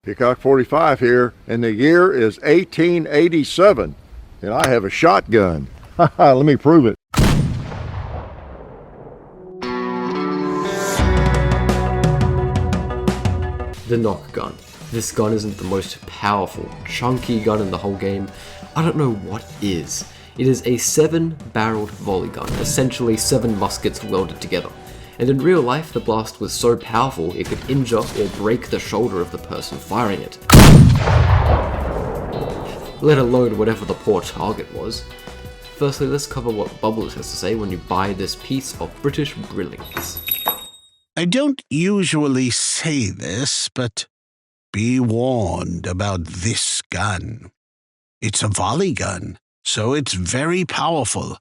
Peacock 45 here, and the year is 1887, and I have a shotgun. Let me prove it. The Nock Gun. This gun isn't the most powerful, chunky gun in the whole game. I don't know what is. It is a 7-barreled volley gun, essentially 7 muskets welded together. And in real life, the blast was so powerful it could injure or break the shoulder of the person firing it. Let alone whatever the poor target was. Firstly, let's cover what Bubbles has to say when you buy this piece of British brilliance. I don't usually say this, but be warned about this gun. It's a volley gun, so it's very powerful,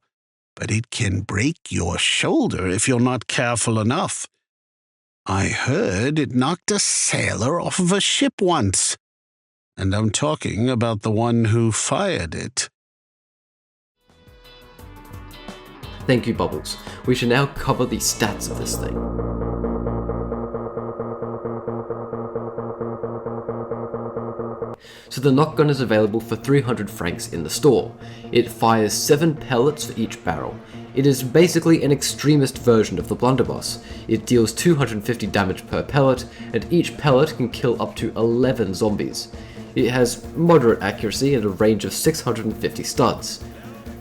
but it can break your shoulder if you're not careful enough. I heard it knocked a sailor off of a ship once, and I'm talking about the one who fired it. Thank you, Bubbles. We should now cover the stats of this thing. So the Nock Gun is available for 300 francs in the store. It fires 7 pellets for each barrel. It is basically an extremist version of the blunderbuss. It deals 250 damage per pellet, and each pellet can kill up to 11 zombies. It has moderate accuracy and a range of 650 studs.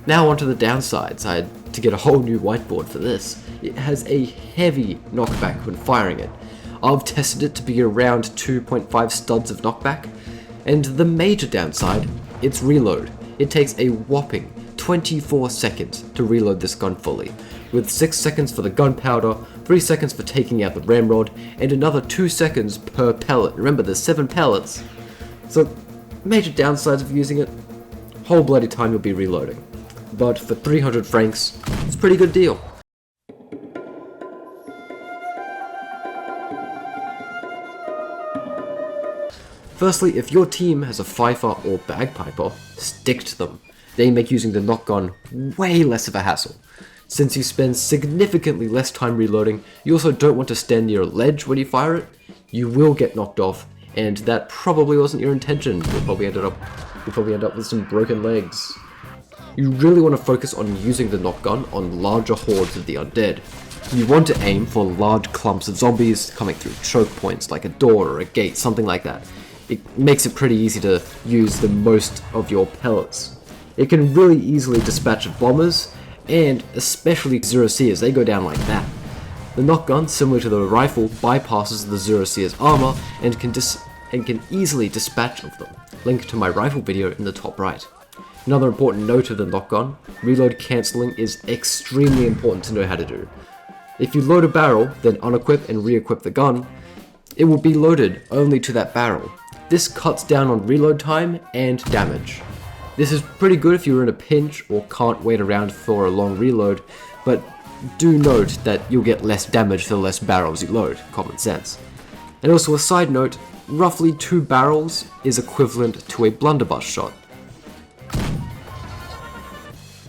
Now onto the downsides. I had to get a whole new whiteboard for this. It has a heavy knockback when firing it. I've tested it to be around 2.5 studs of knockback. And the major downside, its reload. It takes a whopping 24 seconds to reload this gun fully, with 6 seconds for the gunpowder, 3 seconds for taking out the ramrod, and another 2 seconds per pellet. Remember, there's 7 pellets. So, major downsides of using it, whole bloody time you'll be reloading. But for 300 francs, it's a pretty good deal. Firstly, if your team has a fifer or bagpiper, stick to them. They make using the Nock Gun way less of a hassle. Since you spend significantly less time reloading, you also don't want to stand near a ledge when you fire it. You will get knocked off, and that probably wasn't your intention. You'll probably end up with some broken legs. You really want to focus on using the Nock Gun on larger hordes of the undead. You want to aim for large clumps of zombies coming through choke points like a door or a gate, something like that. It makes it pretty easy to use the most of your pellets. It can really easily dispatch bombers, and especially Zero Seers, they go down like that. The Nock Gun, similar to the rifle, bypasses the Zero Seers armor and can easily dispatch of them. Link to my rifle video in the top right. Another important note of the Nock Gun, reload cancelling is extremely important to know how to do. If you load a barrel, then unequip and re-equip the gun, it will be loaded only to that barrel. This cuts down on reload time and damage. This is pretty good if you're in a pinch or can't wait around for a long reload, but do note that you'll get less damage the less barrels you load, common sense. And also a side note, roughly 2 barrels is equivalent to a blunderbuss shot.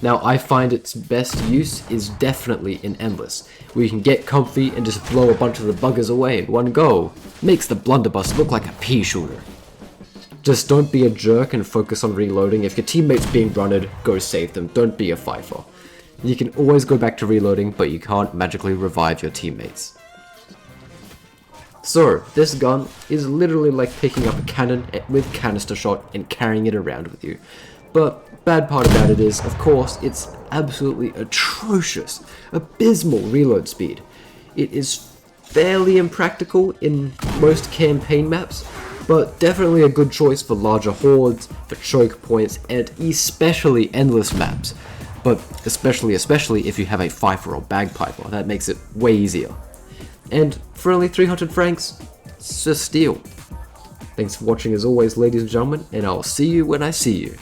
Now I find its best use is definitely in Endless, where you can get comfy and just blow a bunch of the buggers away in one go. Makes the blunderbuss look like a pea shooter. Just don't be a jerk and focus on reloading. If your teammate's being runted, go save them, don't be a fifer. You can always go back to reloading, but you can't magically revive your teammates. So, this gun is literally like picking up a cannon with canister shot and carrying it around with you. But bad part about it is, of course, it's absolutely atrocious, abysmal reload speed. It is fairly impractical in most campaign maps, but definitely a good choice for larger hordes, for choke points, and especially endless maps. But especially if you have a fifer or bagpiper, that makes it way easier. And for only 300 francs, it's a steal. Thanks for watching as always, ladies and gentlemen, and I'll see you when I see you.